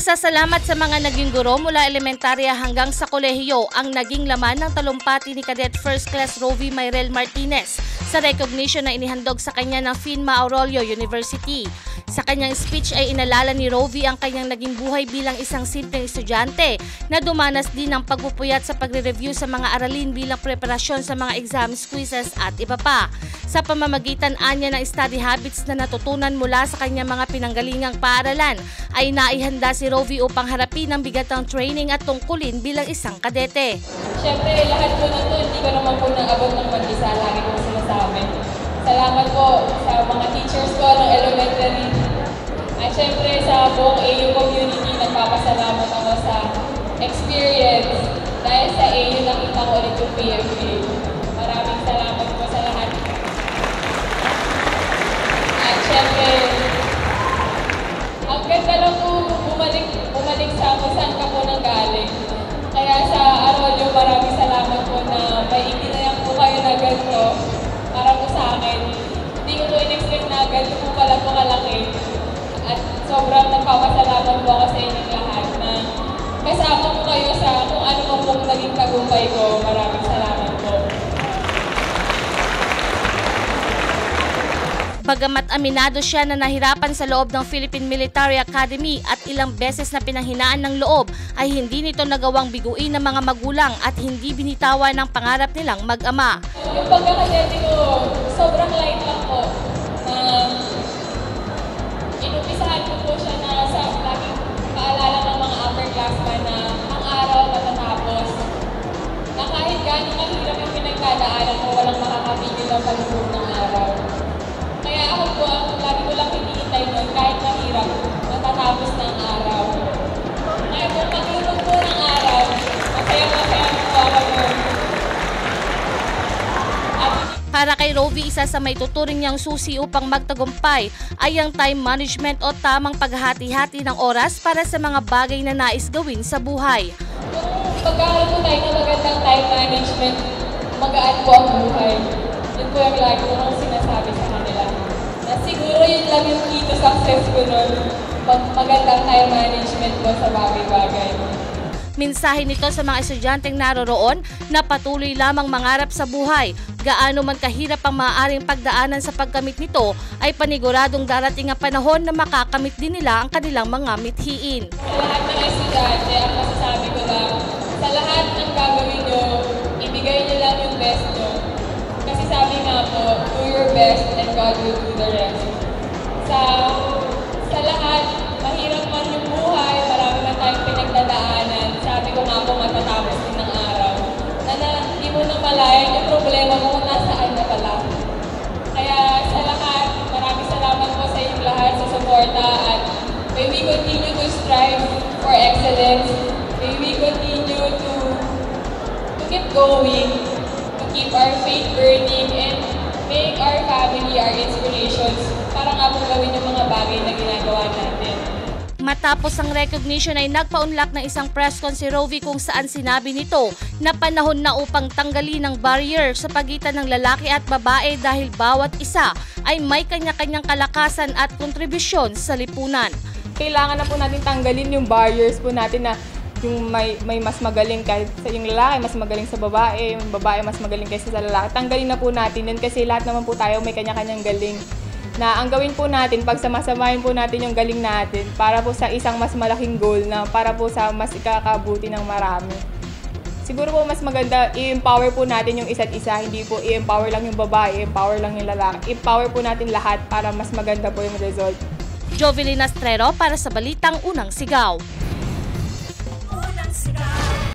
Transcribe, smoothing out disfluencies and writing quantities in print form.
Pasasalamat sa mga naging guro mula elementarya hanggang sa kolehiyo ang naging laman ng talumpati ni Cadet First Class Rovie Mayrel Martinez sa recognition na inihandog sa kanya ng Finma Aurelio University. Sa kanyang speech ay inalala ni Rovie ang kanyang naging buhay bilang isang simpleng estudyante na dumanas din ng pagpupuyat sa pagre-review sa mga aralin bilang preparasyon sa mga exams, quizzes at iba pa. Sa pamamagitan anya ng study habits na natutunan mula sa kanyang mga pinanggalingang paaralan ay naihanda si Rovie upang harapin ang bigat ng training at tungkulin bilang isang kadete. Siyempre, lahat po na ito, hindi ko naman po nag-abot ng mag-isa. Lagi ko sinasabi. Salamat po sa mga teachers ko ng elementary. At siyempre, sa buong AU community, nagpapasalamat ako sa experience. Dahil sa AU, nakita ko ulit yung PFA. Maraming salamat po sa lahat. At siyempre, ang ganda lang po bumalik sa kung saan ka po nang galing. Kaya sa Aurelio, maraming salamat po na may ikinayak po kayo na ganito para po sa akin. Hindi ko po in-expect na ganito po pala po kalaki. At sobrang nagpapasalamat po ako sa inyong lahat na kasama po kayo sa kung ano po pong naging tagumpay ko. Maraming salamat po. Bagamat aminado siya na nahirapan sa loob ng Philippine Military Academy at ilang beses na pinanghinaan ng loob, ay hindi nito nagawang biguin ng mga magulang at hindi binitawan ng pangarap nilang mag-ama. Yung pagkakadete ko, sobrang light lang po. Inumpisahan ko po siya na sa laging paalala ng mga upperclassmen na ang araw matatapos. Na kahit gano'ng mahirap yung pinagdadaanan mo, walang makakapigil ng paglubog ng araw. Kaya ako po, lagi ko lang hinihintay nun, kahit mahirap, matatapos ng araw. Kaya po, paglubog po ng araw, masaya-masaya po ako nun. Para kay Rovie, isa sa may tuturing niyang susi upang magtagumpay ay ang time management o tamang paghahati-hati ng oras para sa mga bagay na nais gawin sa buhay. Kung pagkakaroon po tayo ng magandang time management, magaan po ang buhay. Yun po yung lagi ko nang sinasabi sa kanila. Na siguro yun lang yung key to success ko nun, magandang time management ko sa bagay-bagay. Mensahe nito sa mga estudyanteng naroroon na patuloy lamang mangarap sa buhay. Gaano man kahirap ang maaaring pagdaanan sa pagkamit nito, ay paniguradong darating ang panahon na makakamit din nila ang kanilang mga mithiin. Sa lahat ng estudyante, ang masasabi ko lang, sa lahat ng gagawin nyo, ibigay nyo lang yung best nyo. Kasi sabi nga po, do your best and God will do the rest. Sa lahat, mahirap man yung buhay, marami man tayong pinagdadaanan. Sabi ko nga po, matatapos din ng araw. Na hindi mo na malayan yung problema mo kung nasaan na pala. Kaya sa lahat, maraming salamat po sa inyong lahat sa suporta at may we continue to strive for excellence. May we continue to keep going, to keep our faith burning and make our family our inspirations para nga po gawin yung mga bagay na ginagawa natin. Matapos ang recognition ay nagpaunlak ng isang press con si Rovie kung saan sinabi nito na panahon na upang tanggalin ang barrier sa pagitan ng lalaki at babae dahil bawat isa ay may kanya-kanyang kalakasan at kontribusyon sa lipunan. Kailangan na po natin tanggalin yung barriers po natin na yung may mas magaling kahit sa yung lalaki, mas magaling sa babae, yung babae mas magaling kaysa sa lalaki. Tanggalin na po natin yun kasi lahat naman po tayo may kanya-kanyang galing. Na ang gawin po natin, pagsamasamahin po natin yung galing natin para po sa isang mas malaking goal na para po sa mas ikakabuti ng marami. Siguro po mas maganda, i-empower po natin yung isa't isa, hindi po i-empower lang yung babae, i-empower lang yung lalaki. I-empower po natin lahat para mas maganda po yung result. Jovelyn Astrero para sa Balitang Unang Sigaw.